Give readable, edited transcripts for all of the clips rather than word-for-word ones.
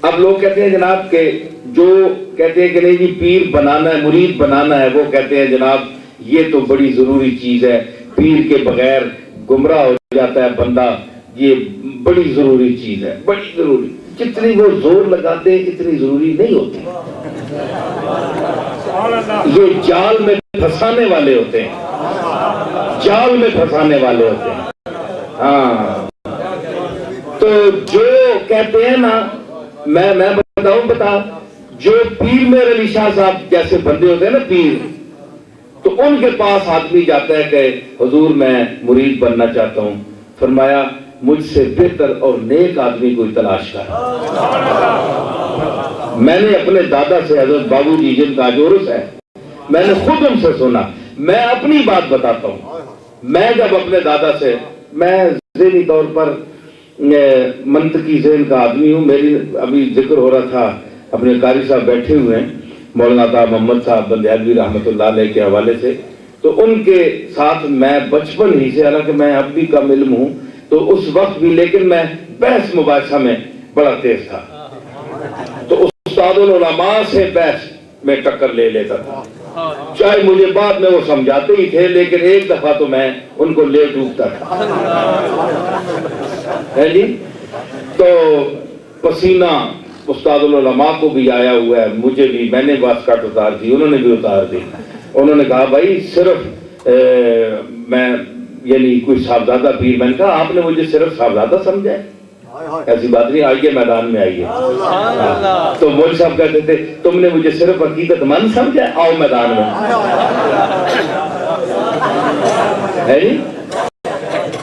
اب لوگ کہتے ہیں جناب کہ جو کہتے ہیں کہ نہیں جی پیر بنانا ہے، مرید بنانا ہے، وہ کہتے ہیں جناب یہ تو بڑی ضروری چیز ہے، پیر کے بغیر گمراہ ہو جاتا ہے بندہ، یہ بڑی ضروری چیز ہے، بڑی ضروری، جتنی وہ زور لگاتے ہیں اتنی ضروری نہیں ہوتی، یہ جال میں پھنسانے والے ہوتے ہیں، جال میں پھنسانے والے ہوتے ہیں۔ ہاں تو جو کہتے ہیں نا، میں بتا جو پیر میر علی شاہ صاحب جیسے بندے ہوتے ہیں نا پیر، تو ان کے پاس آدمی جاتا ہے کہ حضور میں مرید بننا چاہتا ہوں، فرمایا مجھ سے بہتر اور نیک آدمی کوئی تلاش کر۔ میں نے اپنے دادا سے، حضرت بابو جی جن کا عرس ہے، میں نے خود ان سے سنا، میں اپنی بات بتاتا ہوں، میں جب اپنے دادا سے، میں ذہنی طور پر منطقی ذہن کا آدمی ہوں، میری ابھی ذکر ہو رہا تھا، اپنے قاری صاحب بیٹھے ہوئے ہیں مولانا عطا محمد صاحب بندیالوی رحمۃ اللہ علیہ کے حوالے سے، تو ان کے ساتھ میں بچپن ہی سے، حالانکہ میں اب بھی کم علم ہوں تو اس وقت بھی، لیکن میں بحث مباحثہ میں بڑا تیز تھا، تو استاد العلماء سے بحث میں ٹکر لے لیتا تھا، چاہے مجھے بعد میں وہ سمجھاتے ہی تھے، لیکن ایک دفعہ تو میں ان کو لے ڈوبتا تھا، ہے جی۔ تو پسینہ استاد العلماء کو بھی آیا ہوا ہے، مجھے بھی، میں نے بس کٹ اتار دی، انہوں نے بھی اتار دی، انہوں نے کہا بھائی صرف میں یعنی کوئی صاحبزادہ پیر، میں نے کہا آپ نے مجھے صرف صاحبزادہ سمجھا ہے، ایسی بات نہیں، آئیے میدان میں آئیے۔ تو مول صاحب کہتے تھے تم نے مجھے صرف عقیدت مند سمجھا ہے، آؤ میدان میں، ہے جی،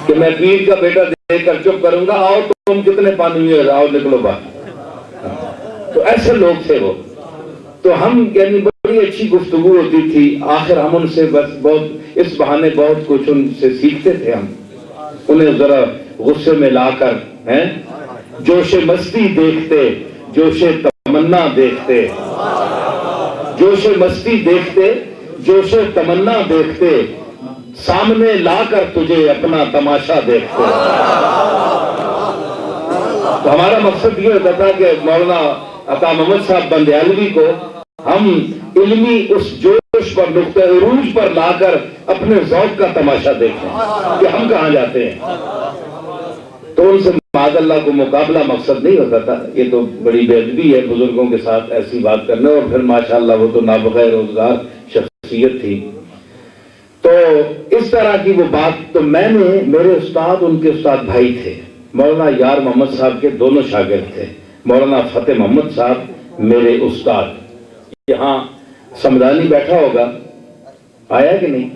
کہ میں پیر کا بیٹا دیکھ کر چپ کروں گا، آؤ تم کتنے پانی میں، آؤ نکلو باہر۔ تو ایسے لوگ تھے وہ، تو ہم یعنی بڑی اچھی گفتگو ہوتی تھی، آخر ہم ان سے بس بہت اس بہانے بہت کچھ ان سے سیکھتے تھے، ہم انہیں ذرا غصے میں لا کر جوش مستی دیکھتے، جوش تمنا دیکھتے، جوش مستی دیکھتے، جوش تمنا دیکھتے، سامنے لا کر تجھے اپنا تماشا دیکھتے۔ تو ہمارا مقصد یہ ہوتا تھا کہ مولانا عطا محمد صاحب بندیالوی کو ہم علمی اس جوش پر، نقطہ عروج پر لا کر اپنے ذوق کا تماشا دیکھیں کہ ہم کہاں جاتے ہیں۔ تو ان سے معاذ اللہ کو مقابلہ مقصد نہیں ہوتا تھا، یہ تو بڑی بے ادبی ہے بزرگوں کے ساتھ ایسی بات کرنا، اور پھر ماشاءاللہ وہ تو نابغہ روزگار شخصیت تھی۔ تو اس طرح کی وہ بات، تو میں نے، میرے استاد ان کے استاد بھائی تھے، مولانا یار محمد صاحب کے دونوں شاگرد تھے، مولانا فتح محمد صاحب میرے استاد، یہاں سمدانی بیٹھا ہوگا، آیا کہ نہیں؟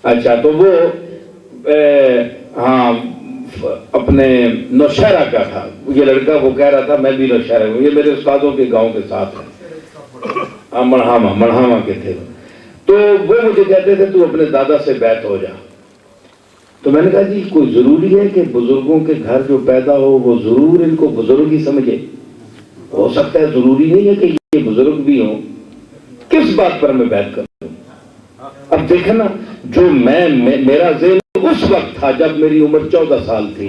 اچھا، تو وہ ہاں اپنے نوشہرہ کا تھا، یہ لڑکا، وہ کہہ رہا تھا میں بھی نوشہرہ ہوں، یہ میرے استادوں کے گاؤں کے ساتھ ہے، مڑھاما کے تھے، تو وہ مجھے کہتے تھے تو اپنے دادا سے بیعت ہو جا۔ تو میں نے کہا جی کوئی ضروری ہے کہ بزرگوں کے گھر جو پیدا ہو وہ ضرور ان کو بزرگ ہی سمجھے؟ ہو سکتا ہے ضروری نہیں ہے کہ یہ بزرگ بھی ہوں، کس بات پر میں بیعت کروں؟ اب دیکھیں نا، جو میرا ذہن اس وقت تھا جب میری عمر 14 سال تھی،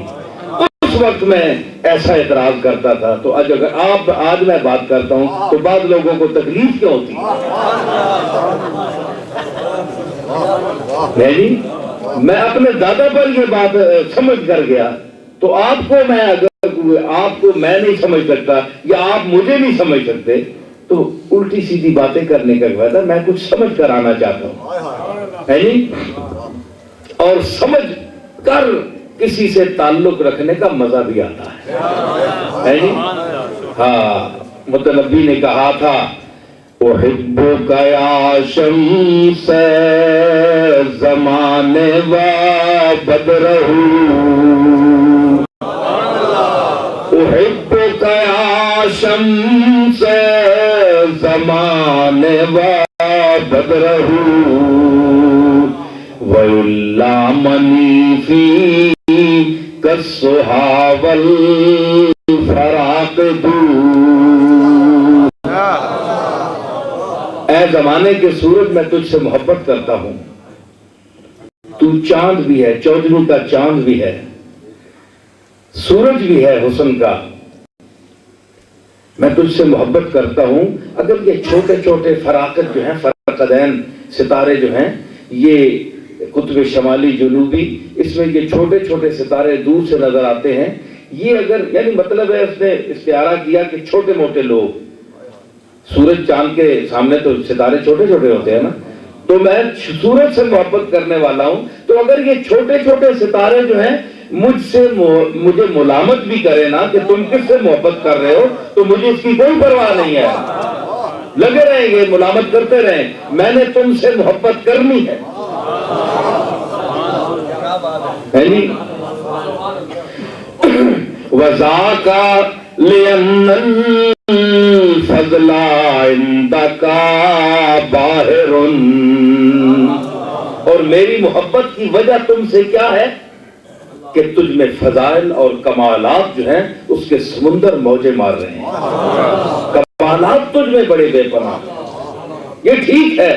اس وقت میں ایسا اعتراض کرتا تھا، تو اگر آج میں بات کرتا ہوں تو بعض لوگوں کو تکلیف کیوں ہوتی ہے جی؟ میں اپنے دادا پر یہ بات سمجھ کر گیا، تو آپ کو میں، اگر آپ کو میں نہیں سمجھ سکتا یا آپ مجھے نہیں سمجھ سکتے، تو الٹی سیدھی باتیں کرنے کا فائدہ، میں کچھ سمجھ کر آنا چاہتا ہوں، ہے جی؟ اور سمجھ کر کسی سے تعلق رکھنے کا مزہ بھی آتا ہے جی؟ ہاں، متنبی نے کہا تھا احبک یا شمس زمانے و بدرہ، احبک یا شمس زمانے و بدرہ، وَيُلَّامَنِي فِي كَالسُّحَا وَالْفَرَاقِ دُونَ۔ اے زمانے کے سورج، میں تجھ سے محبت کرتا ہوں، تو چاند بھی ہے، چودھری کا چاند بھی ہے، سورج بھی ہے حسن کا، میں تجھ سے محبت کرتا ہوں. اگر یہ چھوٹے چھوٹے فراقت جو ہیں، فرقدین ستارے جو ہیں، یہ قطب شمالی جنوبی، اس میں یہ چھوٹے چھوٹے ستارے دور سے نظر آتے ہیں، یہ اگر یعنی مطلب ہے اس نے استعارہ کیا کہ چھوٹے موٹے لوگ، سورج چاند کے سامنے تو ستارے چھوٹے چھوٹے ہوتے ہیں نا، تو میں سورج سے محبت کرنے والا ہوں، تو اگر یہ چھوٹے چھوٹے ستارے جو ہیں مجھے ملامت بھی کرے نا کہ تم کس سے محبت کر رہے ہو، تو مجھے اس کی کوئی پرواہ نہیں ہے، لگے رہیں گے، ملامت کرتے رہیں، میں نے تم سے محبت کرنی ہے. وَذَاكَ لِأَنَّ الْفَضْلَ عِندَكَ بَاهِرٌ، اور میری محبت کی وجہ تم سے کیا ہے کہ تجھ میں فضائل اور کمالات جو ہیں اس کے سمندر موجے مار رہے ہیں. کمالات تجھ میں بڑے بے پناہ. یہ ٹھیک ہے،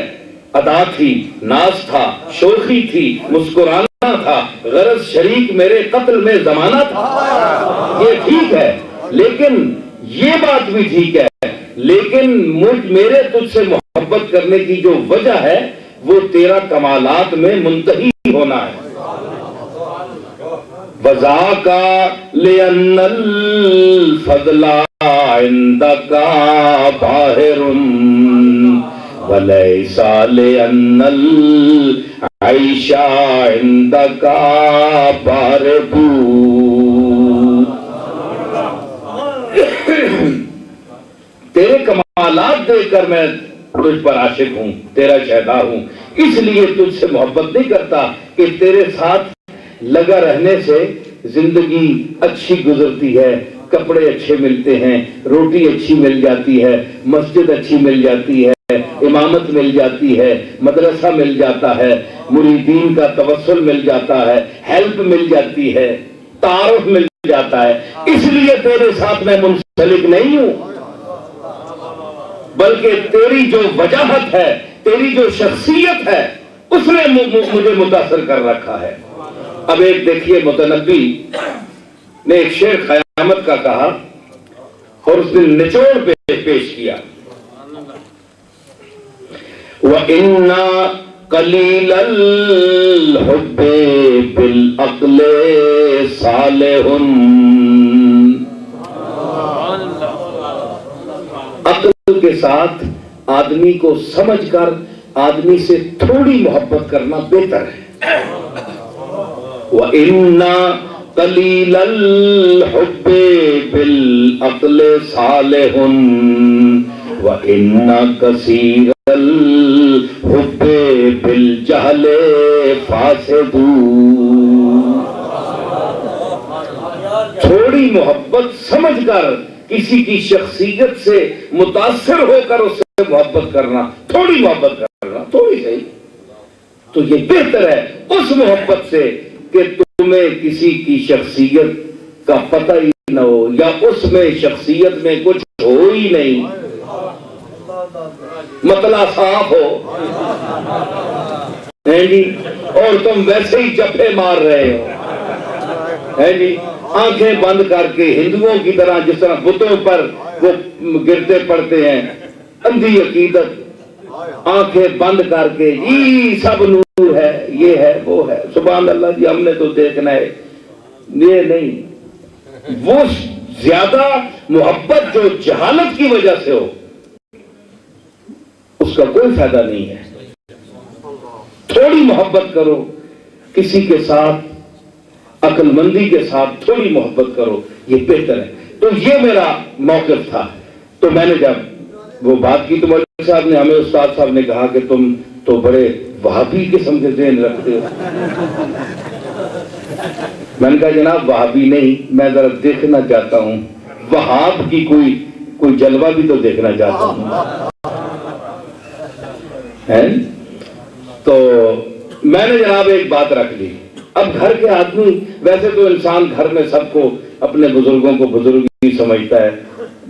ادا تھی، ناز تھا، شوخی تھی، مسکرانا تھا، غرض شریک میرے قتل میں زمانہ تھا، یہ ٹھیک ہے، لیکن یہ بات بھی ٹھیک ہے، لیکن میرے تجھ سے محبت کرنے کی جو وجہ ہے وہ تیرا کمالات میں منتہی ہونا ہے. وَذَاكَ لِأَنَّ الْفَضْلَ عِندَكَ بَاهِرٌ وَلَيْسَ لِأَنَّ الْعَيْشَ عِندَكَ بَارِدٌ. تیرے کمالات دیکھ کر میں تجھ پر عاشق ہوں، تیرا شہدا ہوں، اس لیے تجھ سے محبت نہیں کرتا کہ تیرے ساتھ لگا رہنے سے زندگی اچھی گزرتی ہے، کپڑے اچھے ملتے ہیں، روٹی اچھی مل جاتی ہے، مسجد اچھی مل جاتی ہے، امامت مل جاتی ہے، مدرسہ مل جاتا ہے، مریدین کا توسل مل جاتا ہے، ہیلپ مل جاتی ہے، تعارف مل جاتا ہے، اس لیے تیرے ساتھ میں منسلک نہیں ہوں، بلکہ تیری جو وجاہت ہے، تیری جو شخصیت ہے، اس نے مجھے متاثر کر رکھا ہے. اب ایک دیکھیے، متنبی نے ایک شعر قیامت کا کہا اور اس نے نچوڑ پیش کیا. وَإِنَّا قَلِيلَ الْحُبِّ بِالْعَقْلِ صَالِحٌ. عقل کے ساتھ آدمی کو سمجھ کر آدمی سے تھوڑی محبت کرنا بہتر ہے. وَإِنَّا قَلِيلَ الْحُبِّ بِالْعَقْلِ صَالِحٌ وَإِنَّا كَثِيرَ الْحُبِّ بِالْجَهْلِ فَاسِدٌ. تھوڑی محبت سمجھ کر کسی کی شخصیت سے متاثر ہو کر اس سے محبت کرنا، تھوڑی محبت کرنا، تھوڑی صحیح، تو یہ بہتر ہے اس محبت سے کہ تمہیں کسی کی شخصیت کا پتہ ہی نہ ہو، یا اس میں شخصیت میں کچھ ہو ہی نہیں، مطلع صاف ہو ہے جی، اور تم ویسے ہی جپے مار رہے ہو ہے جی، آنکھیں بند کر کے ہندوؤں کی طرح جس طرح بتوں پر وہ گرتے پڑتے ہیں، اندھی عقیدت، آنکھیں بند کر کے جی سب نور ہے، یہ ہے وہ ہے، سبحان اللہ جی ہم نے تو دیکھنا ہے، یہ نہیں. وہ زیادہ محبت جو جہالت کی وجہ سے ہو اس کا کوئی فائدہ نہیں ہے. تھوڑی محبت کرو کسی کے ساتھ، عقل مندی کے ساتھ تھوڑی محبت کرو، یہ بہتر ہے. تو یہ میرا موقف تھا. تو میں نے جب وہ بات کی تو مولوی صاحب نے ہمیں، استاد صاحب نے کہا کہ تم تو بڑے وہابی قسم کے ذہن رکھتے ہو. میں نے کہا جناب وہابی نہیں، میں ذرا دیکھنا چاہتا ہوں، وہاب کی کوئی جلوہ بھی تو دیکھنا چاہتا ہوں. تو میں نے جناب ایک بات رکھ لی. اب گھر کے آدمی، ویسے تو انسان گھر میں سب کو اپنے بزرگوں کو بزرگ ہی سمجھتا ہے،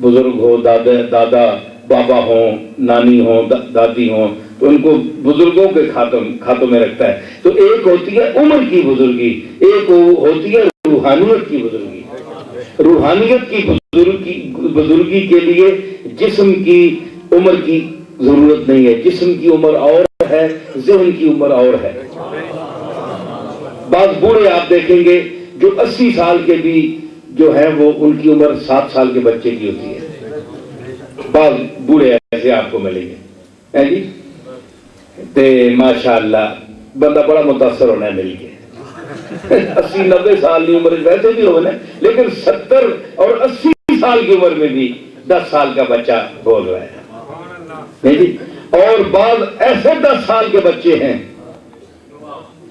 بزرگ ہو، دادا بابا ہوں، نانی ہوں، دادی ہوں، تو ان کو بزرگوں کے کھاتوں میں رکھتا ہے. تو ایک ہوتی ہے عمر کی بزرگی، ایک ہوتی ہے روحانیت کی بزرگی. روحانیت کی بزرگی کے لیے جسم کی عمر کی ضرورت نہیں ہے. جسم کی عمر اور ہے, ذہن کی عمر اور ہے. بعض بوڑھے آپ دیکھیں گے جو 80 سال کے بھی جو ہے وہ ان کی عمر 7 سال کے بچے کی ہوتی ہے. بعض بوڑھے ایسے آپ کو ملیں گے جی, تے ماشاءاللہ بندہ بڑا متاثر ہونا ہے مل کے. 80-90 سال کی عمر ویسے بھی ہونا ہے, لیکن 70 اور 80 سال کی عمر میں بھی 10 سال کا بچہ بول رہا ہے نہیں جی. اور بعض ایسے 10 سال کے بچے ہیں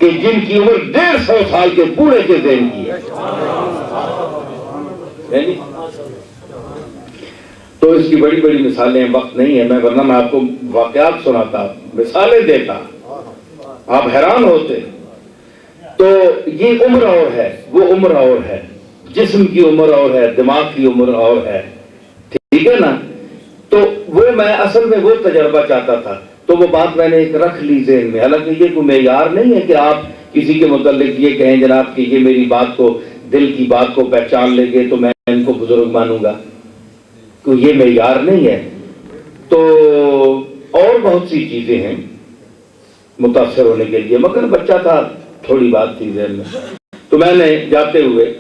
کہ جن کی عمر 150 سال کے بوڑھے کے ذہن کی ہے. تو اس کی بڑی بڑی مثالیں, وقت نہیں ہے میں, ورنہ میں آپ کو واقعات سناتا, مثالیں دیتا, آپ حیران ہوتے. تو یہ عمر اور ہے, وہ عمر اور ہے, جسم کی عمر اور ہے, دماغ کی عمر اور ہے, ٹھیک ہے نا. تو وہ میں اصل میں وہ تجربہ چاہتا تھا, تو وہ بات میں نے ایک رکھ لی ذہن میں. حالانکہ یہ کوئی معیار نہیں ہے کہ آپ کسی کے متعلق یہ کہیں جناب کہ یہ میری بات کو, دل کی بات کو پہچان لیں گے تو میں ان کو بزرگ مانوں گا, تو یہ معیار نہیں ہے. تو اور بہت سی چیزیں ہیں متاثر ہونے کے لیے, مگر بچہ تھا, تھوڑی بات تھی ذہن میں. تو میں نے جاتے ہوئے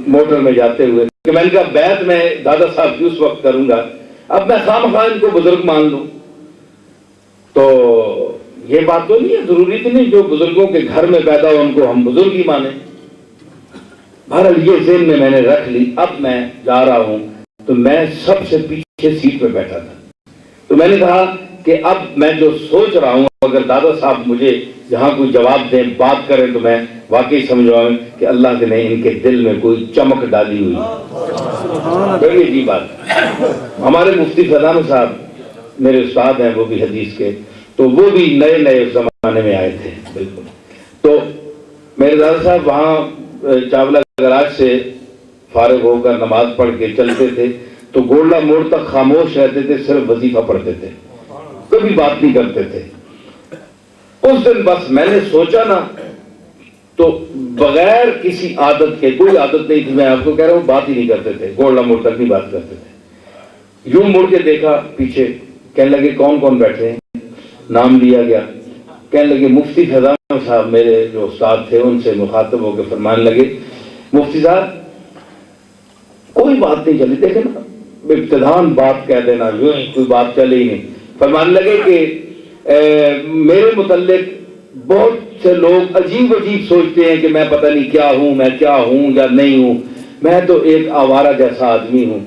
موٹر میں جاتے ہوئے کہ میں نے کہا بیعت میں دادا صاحب کی اس وقت کروں گا, اب میں خواہ ان کو بزرگ مان لوں. تو یہ بات تو نہیں ہے, ضروری تو نہیں جو بزرگوں کے گھر میں پیدا ہو ان کو ہم بزرگ ہی مانیں. بہرحال یہ ذہن میں میں نے رکھ لی. اب میں جا رہا ہوں تو میں سب سے پیچھے سیٹ پہ بیٹھا تھا. تو میں نے کہا کہ اب میں جو سوچ رہا ہوں اگر دادا صاحب مجھے یہاں کوئی جواب دیں, بات کریں, تو میں واقعی سمجھواؤں کہ اللہ نے ان کے دل میں کوئی چمک ڈالی ہوئی. بڑی عجیب بات. ہمارے مفتی فضان صاحب میرے استاد ہیں, وہ بھی حدیث کے, تو وہ بھی نئے نئے اس زمانے میں آئے تھے بالکل. تو میرے دادا صاحب وہاں چاولہ گراج سے فارغ ہو کر نماز پڑھ کے چلتے تھے, تو گولڈا موڑ تک خاموش رہتے تھے, صرف وظیفہ پڑھتے تھے, کبھی بات نہیں کرتے تھے. اس دن بس میں نے سوچا نا, تو بغیر کسی عادت کے, کوئی عادت نہیں تھی, میں آپ کو کہہ رہا ہوں بات ہی نہیں کرتے تھے, گولڈا موڑ تک نہیں بات کرتے تھے. یوں مڑ کے دیکھا پیچھے, کہنے لگے کون کون بیٹھے ہیں, نام لیا گیا. کہنے لگے مفتی فضان صاحب, میرے جو استاد تھے, ان سے مخاطب ہو کے فرمانے لگے مفتی صاحب کوئی بات نہیں چلی, دیکھیں نا ابتدان بات کہہ دینا, یوں کوئی بات چلے ہی نہیں. فرمانے لگے کہ میرے متعلق بہت سے لوگ عجیب عجیب سوچتے ہیں کہ میں پتہ نہیں کیا ہوں, میں کیا ہوں یا نہیں ہوں. میں تو ایک آوارہ جیسا آدمی ہوں,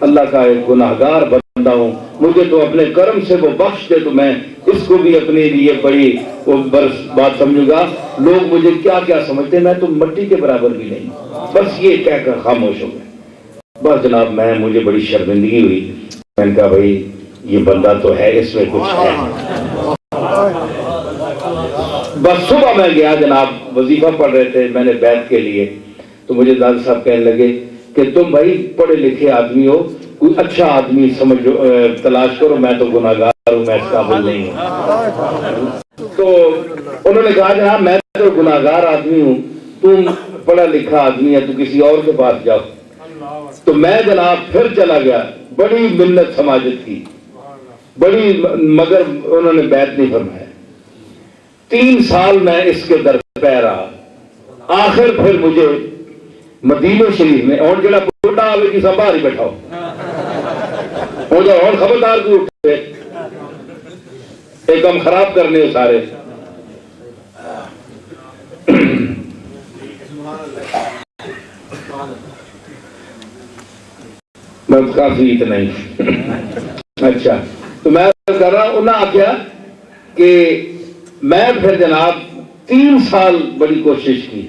اللہ کا ایک گناہگار بندہ ہوں, مجھے تو اپنے کرم سے وہ بخش دے تو میں اس کو بھی اپنے لیے بڑی بات سمجھوں گا. لوگ مجھے کیا کیا سمجھتے ہیں, میں تو مٹی کے برابر بھی نہیں. بس یہ کہہ کر خاموش ہو گئے. بس جناب مجھے بڑی شرمندگی ہوئی. میں نے کہا بھائی یہ بندہ تو ہے, اس میں کچھ ہے. بس صبح میں گیا جناب, وظیفہ پڑھ رہے تھے, میں نے بیعت کے لیے. تو مجھے دادا صاحب کہنے لگے کہ تم بھائی پڑھے لکھے آدمی ہو, کوئی اچھا آدمی سمجھو, تلاش کرو, میں تو گناہگار ہوں, میں اس قابل نہیں ہوں. تو انہوں نے کہا جناب میں تو گناہگار آدمی ہوں, تم پڑھا لکھا آدمی ہے, تو کسی اور کے پاس جاؤ. تو میں جناب پھر چلا گیا, بڑی منت سماجت کی بڑی, مگر انہوں نے بیعت نہیں فرمایا. 3 سال میں اس کے در پہ رہا. آخر پھر مجھے مدینہ شریف میں, اور جڑا بڑھا آوے کی سب باہر ہی بیٹھا ہو, اور جو اور خبردار کو اٹھے ایک کم خراب کرنے ہو سارے. بس کافی اتنا ہی. اچھا تو میں کر رہا ہوں, انہوں نے آخیا کہ میں پھر جناب 3 سال بڑی کوشش کی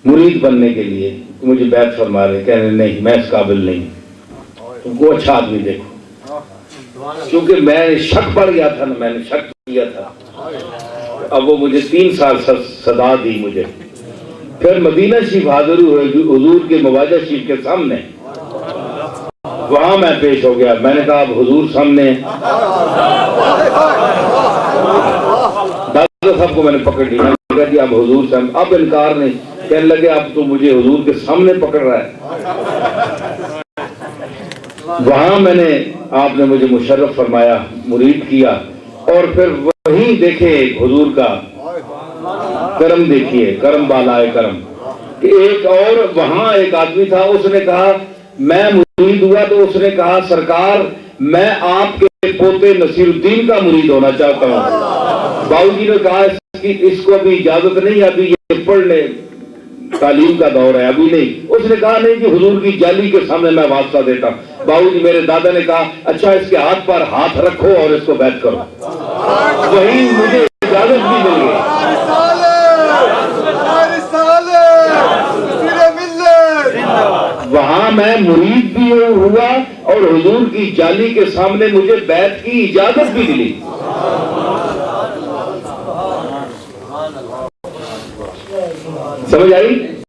مرید بننے کے لیے, مجھے بیعت فرما رہے, کہنے نہیں میں اس قابل نہیں, تم کو اچھا آدمی دیکھو. کیونکہ میں شک پڑ گیا تھا نا, میں نے شک کیا تھا. اب وہ مجھے 3 سال صدا دی مجھے. پھر مدینہ شریف حاضر ہوئے حضور کے مواجہ شریف کے سامنے, وہاں میں پیش ہو گیا. میں نے کہا اب حضور سامنے. دادا صاحب کو میں نے پکڑ لیا, اب حضور سے اب انکار نہیں. کہنے لگے اب تو مجھے حضور کے سامنے پکڑ رہا ہے۔ وہاں میں نے آپ نے مجھے مشرف فرمایا، مرید کیا، اور پھر وہیں دیکھے حضور کا کرم، دیکھیے کرم بالائے کرم، کہ ایک اور وہاں ایک آدمی تھا، اس نے کہا میں مرید ہوا تو اس نے کہا سرکار میں آپ کے پوتے نصیر الدین کا مرید ہونا چاہتا ہوں۔ باؤ جی نے کہا اس کو ابھی اجازت نہیں، ابھی یہ پڑھ لے، تعلیم کا دور ہے، ابھی نہیں۔ اس نے کہا نہیں جی حضور کی جالی کے سامنے میں واسطہ دیتا ہوں۔ باؤ جی میرے دادا نے کہا اچھا اس کے ہاتھ پر ہاتھ رکھو اور اس کو بیعت کرو، وہیں مجھے اجازت بھی مل گئی۔ وہاں میں مرید بھی ہوا اور حضور کی جالی کے سامنے مجھے بیعت کی اجازت بھی ملی۔ سمجھ آئی؟